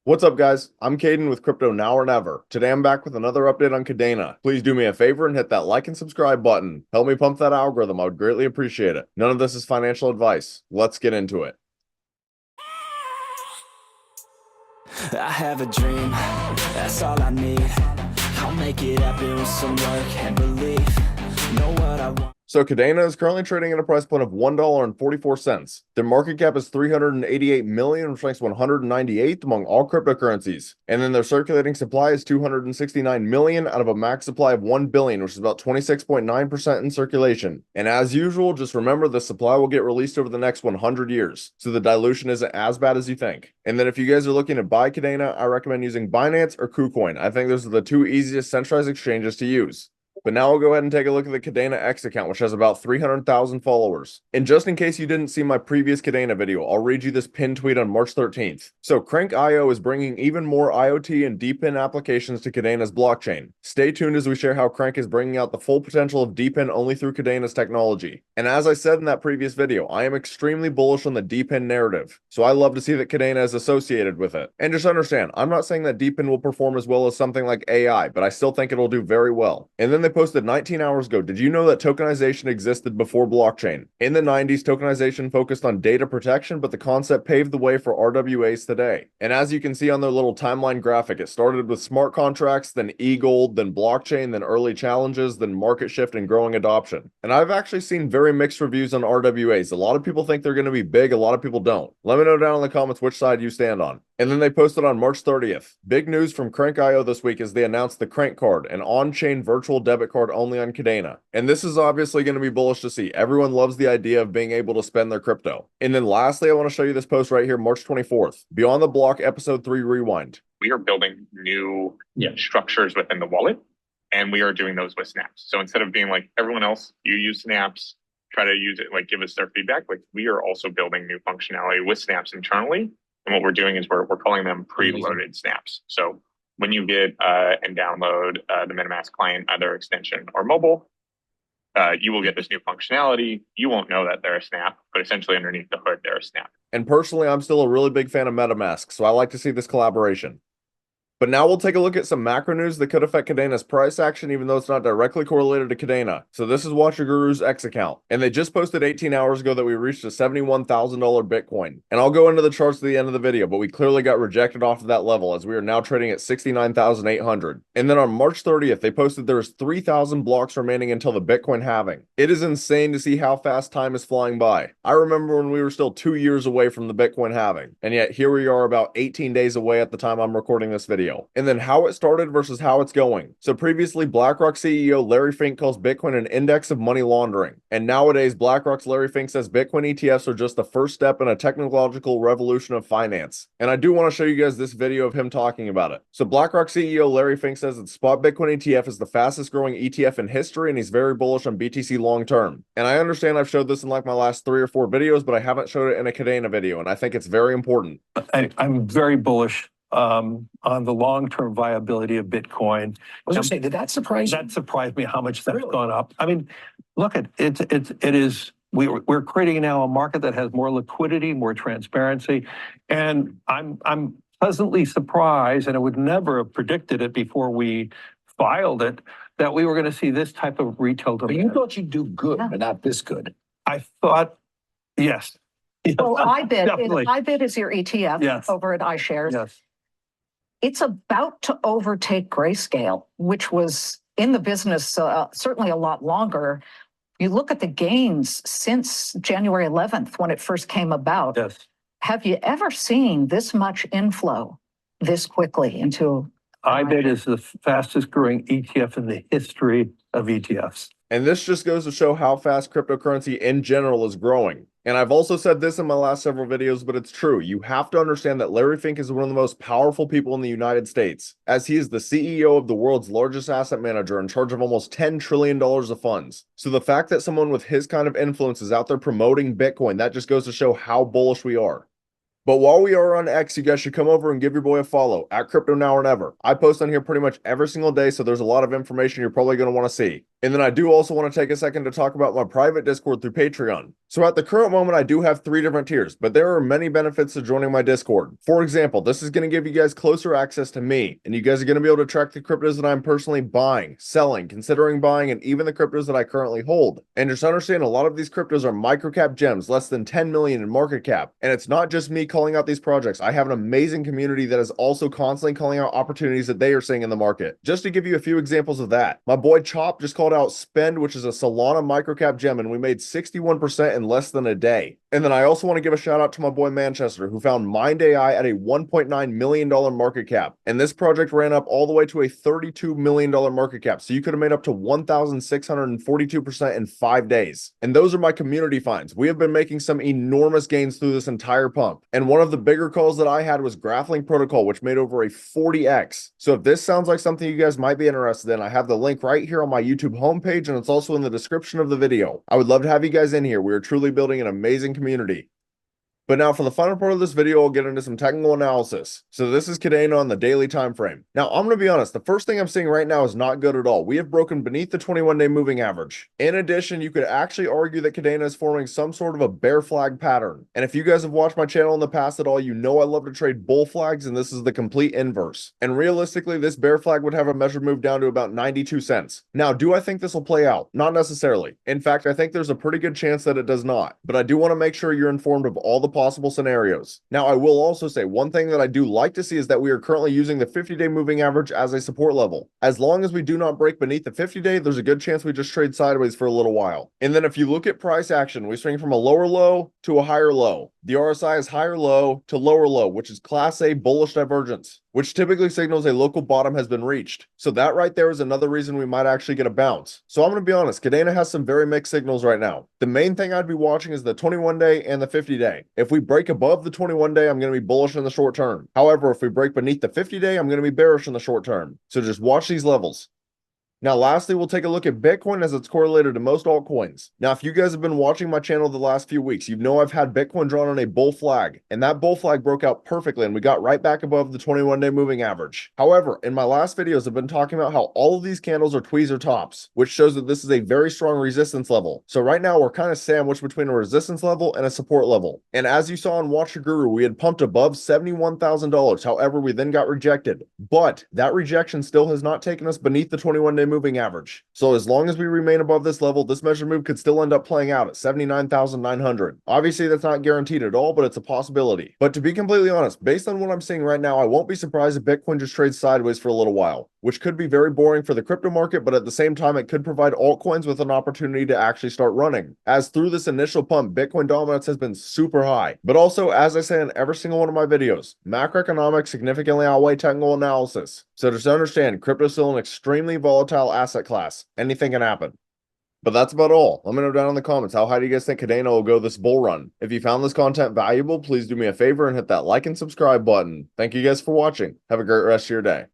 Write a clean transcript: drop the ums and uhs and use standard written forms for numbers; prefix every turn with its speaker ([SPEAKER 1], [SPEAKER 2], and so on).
[SPEAKER 1] What's up, guys? I'm Caden with Crypto Now or Never. Today I'm back with another update on Kadena. Please do me a favor and hit that like and subscribe button. Help me pump that algorithm. I would greatly appreciate it. None of this is financial advice. Let's get into it.
[SPEAKER 2] I have a dream, that's all I need. I'll make it happen with some work and belief. Know what I want.
[SPEAKER 1] So Kadena is currently trading at a price point of $1.44. Their market cap is 388 million, which ranks 198th among all cryptocurrencies. And then their circulating supply is 269 million out of a max supply of 1 billion, which is about 26.9% in circulation. And as usual, just remember the supply will get released over the next 100 years. So the dilution isn't as bad as you think. And then if you guys are looking to buy Kadena, I recommend using Binance or KuCoin. I think those are the two easiest centralized exchanges to use. But now we'll go ahead and take a look at the Kadena X account, which has about 300,000 followers. And just in case you didn't see my previous Kadena video, I'll read you this pinned tweet on March 13th. So Crank.io is bringing even more IoT and DePin applications to Kadena's blockchain. Stay tuned as we share how Crank is bringing out the full potential of DePin only through Kadena's technology. And as I said in that previous video, I am extremely bullish on the DePin narrative. So I love to see that Kadena is associated with it. And just understand, I'm not saying that DePin will perform as well as something like AI, but I still think it'll do very well. And then they posted 19 hours ago, did you know that tokenization existed before blockchain? In the 90s, tokenization focused on data protection, but the concept paved the way for RWAs today. And as you can see on their little timeline graphic, it started with smart contracts, then e-gold, then blockchain, then early challenges, then market shift and growing adoption. And I've actually seen very mixed reviews on RWAs. A lot of people think they're going to be big, a lot of people don't. Let me know down in the comments which side you stand on. And then they posted on March 30th. Big news from Crank.io this week is they announced the Crank card, an on-chain virtual debit card only on Kadena. And this is obviously going to be bullish to see. Everyone loves the idea of being able to spend their crypto. And then lastly, I want to show you this post right here, March 24th. Beyond the Block Episode 3 Rewind.
[SPEAKER 3] We are building new structures within the wallet, and we are doing those with snaps. So instead of being like everyone else, you use snaps, try to use it, like give us their feedback. Like we are also building new functionality with snaps internally. And what we're doing is we're calling them preloaded snaps. So when you get and download the MetaMask client, either extension or mobile, you will get this new functionality. You won't know that they're a snap, but essentially underneath the hood, they're a snap.
[SPEAKER 1] And personally, I'm still a really big fan of MetaMask, so I like to see this collaboration. But now we'll take a look at some macro news that could affect Kadena's price action, even though it's not directly correlated to Kadena. So this is WatcherGuru's X account, and they just posted 18 hours ago that we reached a $71,000 Bitcoin. And I'll go into the charts at the end of the video, but we clearly got rejected off of that level as we are now trading at 69,800. And then on March 30th, they posted there is 3,000 blocks remaining until the Bitcoin halving. It is insane to see how fast time is flying by. I remember when we were still 2 years away from the Bitcoin halving, and yet here we are about 18 days away at the time I'm recording this video. And then how it started versus how it's going. So previously, Blackrock CEO Larry Fink calls Bitcoin an index of money laundering. And nowadays, Blackrock's Larry Fink says Bitcoin ETFs are just the first step in a technological revolution of finance. And I do want to show you guys this video of him talking about it. So Blackrock CEO Larry Fink says that spot Bitcoin ETF is the fastest growing ETF in history, and he's very bullish on BTC long term. And I understand I've showed this in like my last 3 or 4 videos, but I haven't showed it in a Kadena video, and I think it's very important.
[SPEAKER 4] I'm very bullish on the long-term viability of Bitcoin.
[SPEAKER 5] I was going to say, did that surprise you?
[SPEAKER 4] That surprised me how much that's gone up. I mean, look, it is. We're creating now a market that has more liquidity, more transparency, and I'm pleasantly surprised, and I would never have predicted it before we filed it, that we were going to see this type of retail demand.
[SPEAKER 5] But you thought you'd do good, but not this good.
[SPEAKER 4] I thought, yes.
[SPEAKER 6] Well,
[SPEAKER 4] Definitely.
[SPEAKER 6] IBIT is your ETF over at iShares.
[SPEAKER 4] Yes.
[SPEAKER 6] It's about to overtake Grayscale, which was in the business certainly a lot longer. You look at the gains since January 11th when it first came about.
[SPEAKER 4] Yes.
[SPEAKER 6] Have you ever seen this much inflow this quickly into?
[SPEAKER 4] IBIT is the fastest growing ETF in the history of ETFs.
[SPEAKER 1] And this just goes to show how fast cryptocurrency in general is growing. And I've also said this in my last several videos, but it's true. You have to understand that Larry Fink is one of the most powerful people in the United States, as he is the CEO of the world's largest asset manager in charge of almost $10 trillion of funds. So the fact that someone with his kind of influence is out there promoting Bitcoin, that just goes to show how bullish we are. But while we are on X, you guys should come over and give your boy a follow at Crypto Now or Never. I post on here pretty much every single day, so there's a lot of information you're probably going to want to see. And then I do also want to take a second to talk about my private Discord through Patreon. So at the current moment, I do have 3 different tiers, but there are many benefits to joining my Discord. For example, this is going to give you guys closer access to me, and you guys are going to be able to track the cryptos that I'm personally buying, selling, considering buying, and even the cryptos that I currently hold. And just understand, a lot of these cryptos are microcap gems, less than 10 million in market cap. And it's not just me calling out these projects. I have an amazing community that is also constantly calling out opportunities that they are seeing in the market. Just to give you a few examples of that, my boy Chop just called out Spend, which is a Solana microcap gem, and we made 61% in less than a day. And then I also want to give a shout out to my boy Manchester, who found Mind AI at a $1.9 million market cap. And this project ran up all the way to a $32 million market cap. So you could have made up to 1,642% in 5 days. And those are my community finds. We have been making some enormous gains through this entire pump. And one of the bigger calls that I had was Graphling Protocol, which made over a 40x. So if this sounds like something you guys might be interested in, I have the link right here on my YouTube homepage, and it's also in the description of the video. I would love to have you guys in here. We are truly building an amazing community. But now for the final part of this video, I'll get into some technical analysis. So this is Kadena on the daily time frame. Now, I'm going to be honest, the first thing I'm seeing right now is not good at all. We have broken beneath the 21-day moving average. In addition, you could actually argue that Kadena is forming some sort of a bear flag pattern. And if you guys have watched my channel in the past at all, you know I love to trade bull flags, and this is the complete inverse. And realistically, this bear flag would have a measured move down to about 92 cents. Now, do I think this will play out? Not necessarily. In fact, I think there's a pretty good chance that it does not. But I do want to make sure you're informed of all the possible scenarios. Now, I will also say one thing that I do like to see is that we are currently using the 50-day moving average as a support level. As long as we do not break beneath the 50-day, there's a good chance we just trade sideways for a little while. And then if you look at price action, we swing from a lower low to a higher low. The RSI is higher low to lower low, which is class A bullish divergence, which typically signals a local bottom has been reached. So that right there is another reason we might actually get a bounce. So I'm going to be honest, Kadena has some very mixed signals right now. The main thing I'd be watching is the 21-day and the 50-day. If we break above the 21-day, I'm going to be bullish in the short term. However, if we break beneath the 50-day, I'm going to be bearish in the short term. So just watch these levels. Now, lastly, we'll take a look at Bitcoin as it's correlated to most altcoins. Now, if you guys have been watching my channel the last few weeks, you know I've had Bitcoin drawn on a bull flag, and that bull flag broke out perfectly, and we got right back above the 21-day moving average. However, in my last videos, I've been talking about how all of these candles are tweezer tops, which shows that this is a very strong resistance level. So right now, we're kind of sandwiched between a resistance level and a support level. And as you saw in Watch Your Guru, we had pumped above $71,000. However, we then got rejected. But that rejection still has not taken us beneath the 21-day moving average. So as long as we remain above this level, this measured move could still end up playing out at 79,900. Obviously, that's not guaranteed at all, but it's a possibility. But to be completely honest, based on what I'm seeing right now, I won't be surprised if Bitcoin just trades sideways for a little while, which could be very boring for the crypto market, but at the same time, it could provide altcoins with an opportunity to actually start running. As through this initial pump, Bitcoin dominance has been super high. But also, as I say in every single one of my videos, macroeconomics significantly outweigh technical analysis. So just understand, crypto is still an extremely volatile asset class. Anything can happen. But that's about all. Let me know down in the comments, how high do you guys think Kadena will go this bull run? If you found this content valuable, please do me a favor and hit that like and subscribe button. Thank you guys for watching. Have a great rest of your day.